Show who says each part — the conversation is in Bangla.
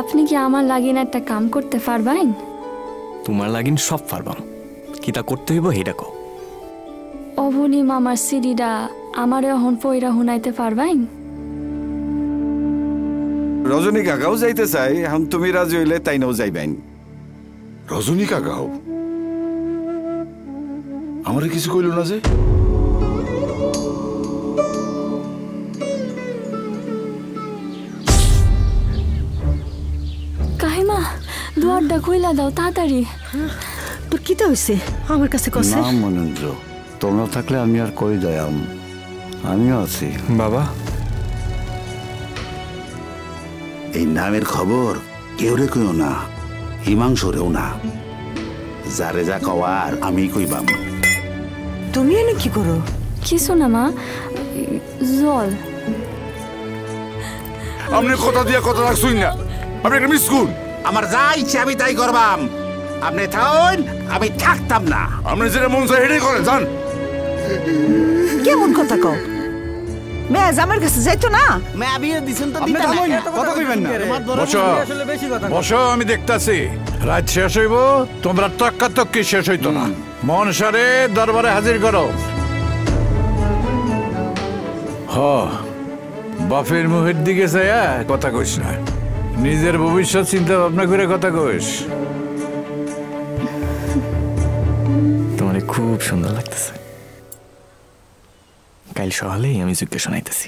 Speaker 1: আপনি কি আমার লাগিন একটা কাম করতে পারবেন?
Speaker 2: তোমার লাগিন সব পারবাম, কিতা করতে হইব হেটা কও।
Speaker 1: অবনি মামার সিডিটা আমারে এখন পইরা হুনাইতে পারবেন?
Speaker 3: রজনী কাকাও যাইতে চাই, এখন তুমি রাজি হইলে তাই নাও যাইবেন।
Speaker 4: রজনী কাকাও আমারে কিছু কইল না যে?
Speaker 1: কাহিমা দুয়ারটা কইলা দাও তাড়াতাড়ি।
Speaker 5: তোর কিটা হইছে আমার কাছে কইছে?
Speaker 6: না মনেন্দ্র, তোমরা থাকলে আমি আর কই দয়াম, আমিও আছি।
Speaker 2: বাবা,
Speaker 7: এই নামের খবর কেউ রে কইও না, হিমাংশরেও না। যারে যা কওয়ার আমি কইবাম।
Speaker 5: তুমি এনে কি করো?
Speaker 1: কিছু না মা, জল।
Speaker 4: আপনি কথা দিয়া কথা রাখছুই না, আপনি একটা মিসকুন।
Speaker 7: আমার যা ইচ্ছে আমি তাই করবাম, আপনি থাকুন আমি থাকতাম না।
Speaker 4: আপনি যেটা মন চায় হেঁটেই করেন, যান।
Speaker 5: কেমন কথা কও? মেজ আমার কাছে যাইতো না?
Speaker 8: বসো, আমি দেখতাছি। রাত শেষ হইব, তোমরা তক্কা তক্কি শেষ হইতো না। মন সারে দরবারে হাজির করো। হ, বাপের মুখের দিকে চাইয়া কথা কইস না, নিজের ভবিষ্যৎ চিন্তা ভাবনা করে কথা কইস।
Speaker 2: তোমার খুব সুন্দর লাগতেছে। কাল সকালেই আমি যজ্ঞ শোনাইতেছি।